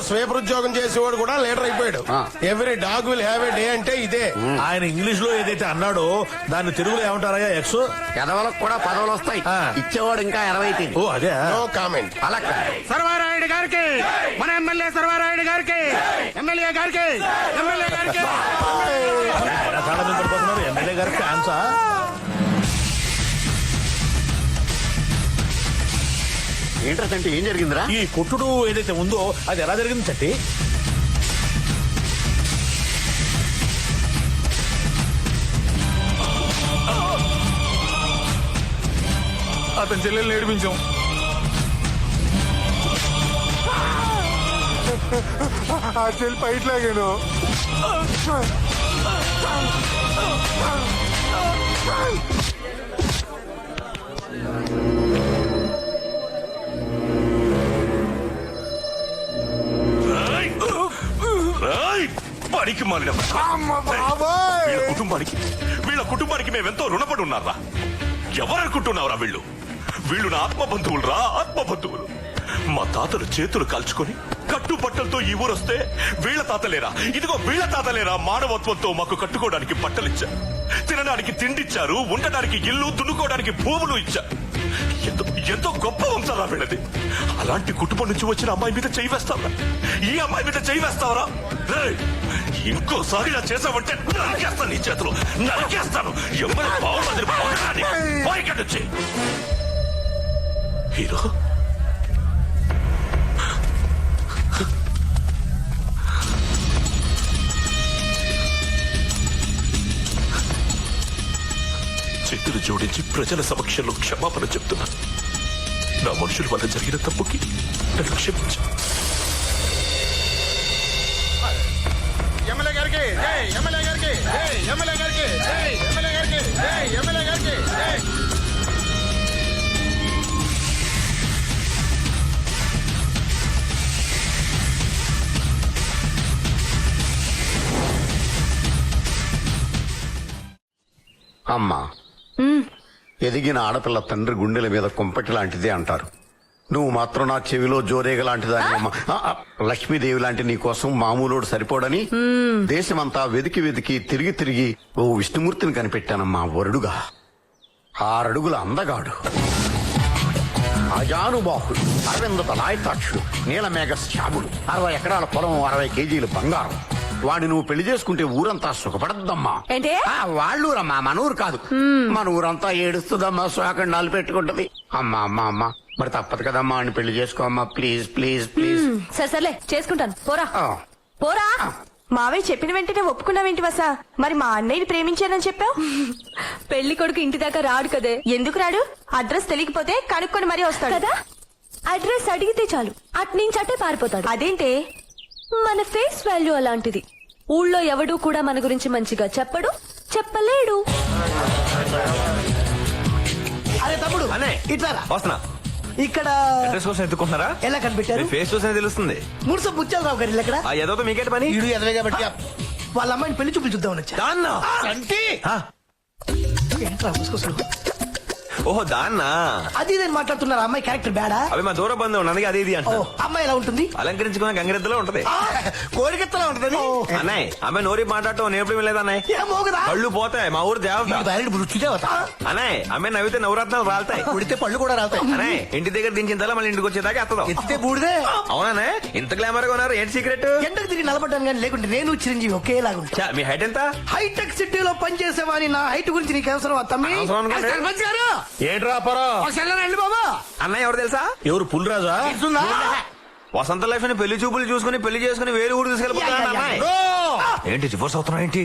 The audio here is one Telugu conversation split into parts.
స్వీపర్ ఉద్యోగం చేసేవాడు కూడా లీడర్ అయిపోయాడు. Every dog will have a day అంటే ఇదే. ఆయన ఇంగ్లీష్ లో ఏదైతే అన్నాడో దాన్ని తెలుగులో ఏమంటారయ్యా? ఎక్స్ ఎదవలకు కూడా పదవులు వస్తాయి, ఇచ్చేవాడు ఇంకా 20. ఓ అదే. No comment. అలా సర్వారాయుడు గారికి, మన ఎమ్మెల్యే సర్వారాయుడు గారికి, ఎమ్మెల్యే గారికి, ఎమ్మెల్యే గారికి. ఎమ్మెల్యే గారికి ఫ్యాన్సా? ఏంటంటే ఏం జరిగిందిరా? ఈ కొట్టుడు ఏదైతే ఉందో అది ఎలా జరిగింది చట్టి? అతని చెల్లెల్ని ఏడిపించాం. ఆ చెల్లి పైట్ లాగాను. పనికి మాలిన వీళ్ళ కుటుంబానికి మేమెంతో రుణపడి ఉన్నారా? ఎవరనుకుంటున్నావురా వీళ్ళు? వీళ్ళు నా ఆత్మబంధువులు, ఆత్మబంధువులు. మా తాతలు చేతులు కాల్చుకొని కట్టుబట్టలతో ఈ ఊరొస్తే వీళ్ళ తాతలేరా, ఇదిగో వీళ్ళ తాతలేరా మానవత్వంతో మాకు కట్టుకోవడానికి బట్టలిచ్చారు, తినడానికి తిండిచ్చారు, ఉండడానికి ఇల్లు, దున్నుకోవడానికి భూములు ఇచ్చారు. ఎంతో గొప్ప వంశారా వీళ్ళది. అలాంటి కుటుంబం నుంచి వచ్చిన అమ్మాయి మీద చేయి వేస్తావరా? ఈ అమ్మాయి మీద చేయి వేస్తావరా? ఇంకోసారి ఇలా చేసావంటే నరికేస్తాను, నీ చేతులు నరికేస్తాను. ఎవరు బాగుంది హీరో. చేతులు జోడించి ప్రజల సమక్షంలో క్షమాపణ చెప్తున్నా. నా మనుషుల వల్ల జరిగిన తప్పుకి నన్ను క్షమించు. ఎమ్మెల్యే గారికి, ఎమ్మెల్యే గారికి, ఎమ్మెల్యే గారికి, ఎమ్మెల్యే గారికి, ఎమ్మెల్యే గారికి. అమ్మా, ఎదిగిన ఆడపిల్ల తండ్రి గుండెల మీద కుంపటి లాంటిదే అంటారు. నువ్వు మాత్రం నా చెవిలో జోరేగ లాంటిదాన్ని. లక్ష్మీదేవి లాంటి నీ కోసం మామూలుడు సరిపోడని దేశమంతా వెతికి వెతికి తిరిగి తిరిగి ఓ విష్ణుమూర్తిని కనిపెట్టానమ్మా. వరుడుగా 6 అడుగుల అందగాడు, అజానుబాహుడు, అరవింద తలాయతాక్షుడు, నీలమేఘ శ్యాముడు, 60 ఎకరాల పొలం, 60 కేజీలు బంగారం. వాడిని నువ్వు పెళ్లి చేసుకుంటే ఊరంతా సుఖపడద్దమ్మా. వాళ్ళూరమ్మా, మన ఊరు కాదు. మన ఊరంతా ఏడుస్తుందమ్మా, శోకండాలు పెట్టుకుంటది. అమ్మా అమ్మా అమ్మా, మరి తప్పదు కదమ్మా అని పెళ్లి చేసుకో అమ్మా. Please please please. సర్లే చేసుకుంటాను, పోరా పోరా. మావయ్య చెప్పిన వెంటనే ఒప్పుకున్నావేంటి వసా? మరి మా అన్నయ్యని ప్రేమించానని చెప్పావు. పెళ్లి కొడుకు ఇంటి దాకా రాడు కదే. ఎందుకు రాడు? అడ్రస్ తెలియకపోతే కనుక్కొని మరీ వస్తాడు కదా. అడ్రస్ అడిగితే చాలు అట్నుంచి అట్టే పారిపోతాడు. అదేంటే మన ఫేస్ వాల్యూ అలాంటిది. ఊళ్ళో ఎవడూ కూడా మన గురించి మంచిగా చెప్పడు, చెప్పలేడు. అరే తమ్ముడు, ఇట్లా వస్తున్నా. ఇక్కడ అడ్రస్ కోసం ఎత్తుకుంటున్నారా? ఎలా కనిపెట్టారు? ఫేస్ చూసే తెలుస్తుంది. మురుస బుచ్చాలరావు గారు ఎక్కడ? ఏదో మీకేట పని? ఇడు ఎదవే కాబట్టి వాళ్ళ అమ్మాయిని పెళ్లి చూపులు చూద్దామని వచ్చా. ఏంట్రా ముసుకొస్తాడు? ఓహో దాన్నా. అది నేను మాట్లాడుతున్నారు. అమ్మాయి క్యారెక్టర్ బేడా? అవి మా దూర బంధం ఉన్నది, అది ఇది అంటే. అమ్మాయి ఎలా ఉంటుంది? అలంకరించుకున్న గంగిరెద్దులో ఉంటది, కోరికెత్తలా ఉంటది. అన్నయ్య అమ్మాయి నోరి మాట్లాడటం నేర్పడం లేదు అన్నయ్య. కళ్ళు పోతాయి, మా ఊరు దేవత. అన్నయ్య అమ్మాయి నవ్వితే నవరత్నాలు రాలుతాయి, కుడితే పళ్ళు కూడా రావుతాయి. అన్నయ్య ఇంటి దగ్గర దించిన తల మళ్ళీ ఇంటికి వచ్చేదాకా ఎత్తదాం. ఎత్తితే బూడిదే. అవునా? ఇంత గ్లామర్ గా ఉన్నారు, ఏంటి సీక్రెట్? ఎండకు తిరిగి నిలబడ్డాను కానీ లేకుంటే నేను చిరంజీవి ఒకేలాగా ఉంటా. మీ హైట్ ఎంత? హైటెక్ సిటీలో పనిచేసేవాని నా హైట్ గురించి నీకు అవసరం తమ్మి? ఏంట్రా పరా? బాబా అన్నయ్య ఎవరు తెలుసా? ఎవరు? పుల్రాజా? వసంత లక్ష్మి పెళ్లి చూపులు చూసుకుని పెళ్లి చేసుకుని వేరే ఊరు తీసుకెళ్ళిపోతున్నా. ఏంటి డివోర్స్ అవుతున్నా ఏంటి?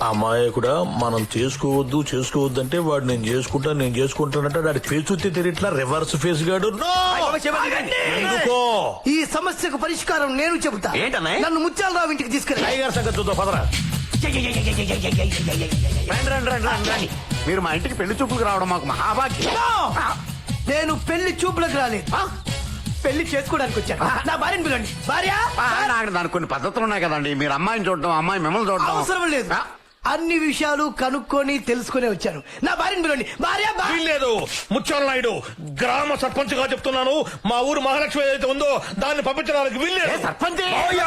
అమ్మాయి కూడా మనం చేసుకోవద్దు అంటే వాడు నేను చేసుకుంటానంటే వాడి ఫేస్ చూస్తే తెలియట్లా. రివర్స్ ఫేస్ గాడు. ఈ సమస్యకు పరిష్కారం నేను చెబుతా. ఏంటన్నయ్య? నన్ను ముత్యాలరావు ఇంటికి తీసుకెళ్ళి టైగర్ సంగతి చూద్దాం పదరా. మీరు మా ఇంటికి పెళ్లి చూపులకు రావడం మాకు మహాభాగ్యం. నేను పెళ్లి చూపులకు రాలేదు, పెళ్లి చేసుకోవడానికి వచ్చాను. నా భార్యను పిలండి. భార్య దానికి కొన్ని పద్ధతులు ఉన్నాయి కదండి. మీరు అమ్మాయిని చూడడం, అమ్మాయి మిమ్మల్ని చూడడం అవసరం లేదు. అన్ని విషయాలు కనుక్కొని తెలుసుకుని వచ్చాను. నా భార్యని పిలవండి. భార్య వీల్లేదు ముత్యాల నాయుడు, గ్రామ సర్పంచ్ గా చెప్తున్నాను. మా ఊరు మహాలక్ష్మి ఏదైతే ఉందో దాన్ని పంపించడానికి వీల్లేదు. సర్పంచ్ మావయ్య!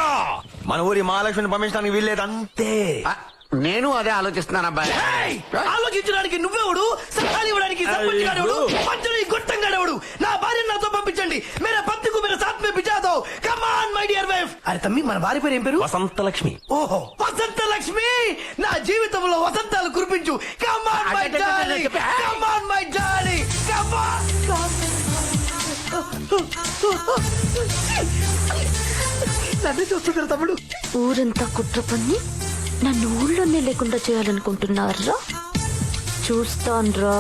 మన ఊరి మహాలక్ష్మిని పంపించడానికి వీల్లేదు అంతే. నేను అదే ఆలోచిస్తున్నాను అబ్బాయి. ఏయ్! ఆలోచించడానికి నువ్వెవడు? సలహాలు ఇవ్వడానికి సర్పంచ్ గాడెవడు? మధ్యలో ఈ గొట్టంగాడెవడు? నా భార్యను నాతో పంపించండి. మేరా పత్తికు మేరా సాత్ మే బిజా దో. Come on my dear wife. అరే తమ్మి, మన భార్య పేరు ఏం పేరు? వసంత లక్ష్మి. ఓహో, వసంత లక్ష్మి. నా జీవితంలో వసంతాలు కురిపించు. Come on my darling. Come on my darling. Come on. నన్ను చూస్తున్నారు తమ్ముడు. ఊరంతా కుట్ర పన్ని నన్ను ఊళ్ళోనే లేకుండా చేయాలనుకుంటున్నారా? చూస్తాన్రా.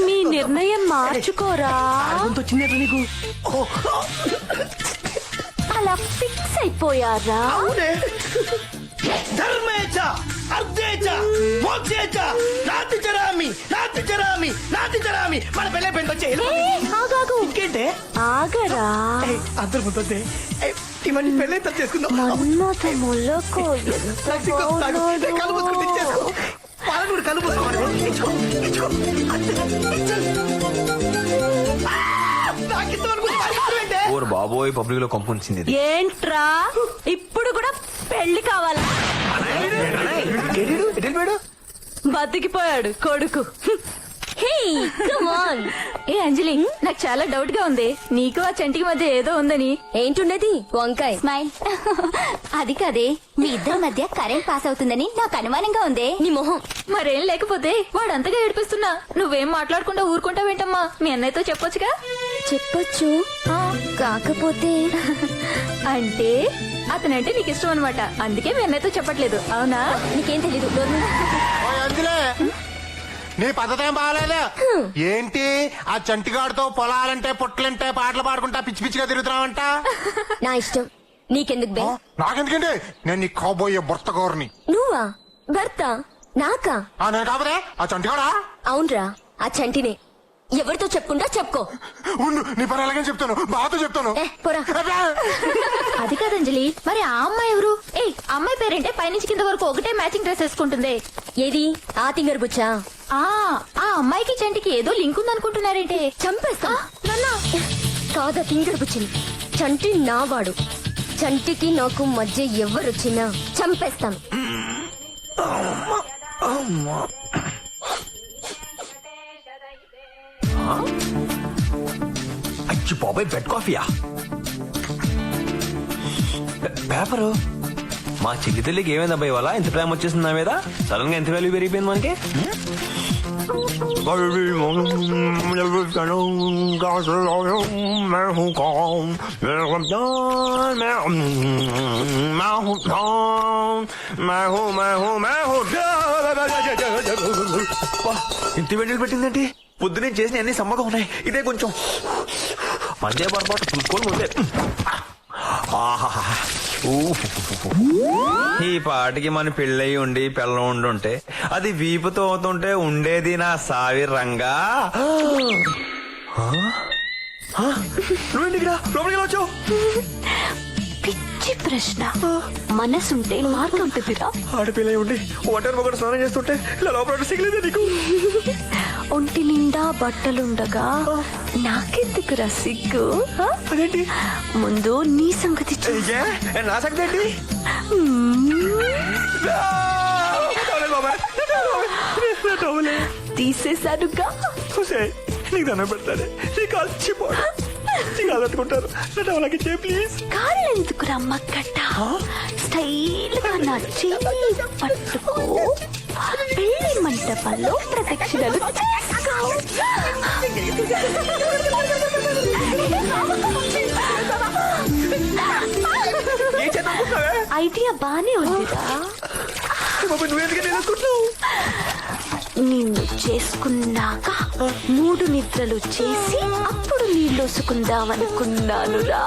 మీ నిర్ణయం మార్చుకోరా. ఆడదంతో చిన్న నీకు. అలా ఫిక్స్ అయిపోయారా? అవునే. ధర్మేచ అర్ధేచ మోక్షేచ నాతి చరామి నాతి చరామి నాతి చరామి. మన పెళ్ళే పెళ్ళి వచ్చే ఆగాగు. ఇంకేంటే ఆగరా. అందరు ముందే ఇవన్నీ పెళ్ళి ఎంత చేసుకుందాం. మన్మథ మొలకు ఎంత బాగున్నాడు. కలు మూసుకుని తెచ్చేసుకో. పాలనూరు కలు ఓరు బాబోయ్, పబ్లిక్ లో కంపుంచింది ఇది. ఏంట్రా ఇప్పుడు కూడా పెళ్లి కావాలా? బతికిపోయాడు కొడుకు. ఏ అంజలి, నాకు చాలా డౌట్ గా ఉంది. నీకు ఆ చంటికి మధ్య ఏదో ఉందని. ఏంటున్నది? వంకాయ స్మైల్. అది కాదే, మీ ఇద్దరి మధ్య కరెంట్ పాస్ అవుతుందని నాకు అనుమానంగా ఉంది. నీ మొహం. మరేం లేకపోతే వాడు అంతగా ఏడిపిస్తున్నా నువ్వేం మాట్లాడకుండా ఊరుకుంటావేంటమ్మా? మీ అన్నయ్యతో చెప్పొచ్చుగా. చెప్పొచ్చు, కాకపోతే అంటే అతనంటే నీకు ఇష్టం అనమాట. అందుకే మీ అన్నయ్యతో చెప్పట్లేదు. అవునా? నీకేం తెలీదు. అంజలే, నీ పద్ధతి ఏం బాగాలేదు. ఏంటి ఆ చంటిగాడితో పొలాలంటే పొట్లంటే పాటలు పాడుకుంటా పిచ్చి పిచ్చిగా తిరుగుతున్నావంట? నా ఇష్టం, నీకెందుకు బే? నాకెందుకండి, నేను నీ కాబోయే భర్త గౌరిని. నువ్వా? భర్త నాకా? నేను కాకపోతే ఆ చంటిగాడా? అవునరా, ఆ చంటినే. ఎవరితో చెప్పుకుంటా చెప్పుకో. ఉండు, నీ పని ఎలాగని చెప్తాను, బాతో చెప్తాను. అది కాదంజలి, మరి ఆ అమ్మాయి ఎవరు? ఏ అమ్మాయి పేరేంటే? పైనుంచి కింద వరకు ఒకటే మ్యాచింగ్ డ్రెస్ వేసుకుంటుంది. ఏది? ఆ తింగర్ బుచ్చా? ఆ అమ్మాయికి చంటికి ఏదో లింక్ ఉందనుకుంటున్నారేంటే? చంపేస్తా. కాదా తింగర్ బుచ్చిని. చంటి నావాడు. చంటికి నాకు మధ్య ఎవరొచ్చినా చంపేస్తాను. అచ్చి బాబాయ్, బెడ్ కాఫీయా? పేపరు. మా చెల్లి తల్లికి ఏమైంది అబ్బాయి వాళ్ళ? ఇంత ప్రేమ వచ్చేసింది నా మీద. సడన్ గా ఎంత వాల్యూ పెరిగిపోయింది మనకి. ఇంత వెంటలు పెట్టిందేంటి? పొద్దునే చేసిన అన్ని సమ్మగా ఉన్నాయి. ఇదే కొంచెం మందే పొరపాటు చూసుకొని ముందే. ఈ పాటికి మన పెళ్ళయి ఉండి పిల్లం ఉండుంటే, అది వీపుతో అవుతుంటే ఉండేది నా సావి రంగా. నువ్వేంటి లోపలికి వచ్చావు? పిచ్చి ప్రశ్న. మనసుంటే మార్గం ఉంటుందిరా. ఆడపిల్ల ఉండి ఒంటరి ఒకటి స్నానం చేస్తుంటే ఇలా లోపల సిగలేదే నీకు? ఒంటి నిండా బట్టలుండగా నాకెందుకురా సిగ్గు? అదేంటి? ముందు నీ సంగతి నా సంగతి ఏంటి? తీసేశానుగా. నీకు దండం పెడతానే, నీ కాలు కాదట్టుకుంటారు. ప్లీజ్. కాళ్ళు ఎందుకు రమ్మక్కట? స్టైల్ గా నా చెయ్యి పట్టుకో. పెళ్లి మంటపంలో ప్రదక్షిణలు చేసుకో. ఐడియా బానే ఉందిరా. నిన్ను చేసుకున్నాక 3 నిద్రలు చేసి అప్పుడు నీళ్ళొసుకుందామనుకున్నానురా.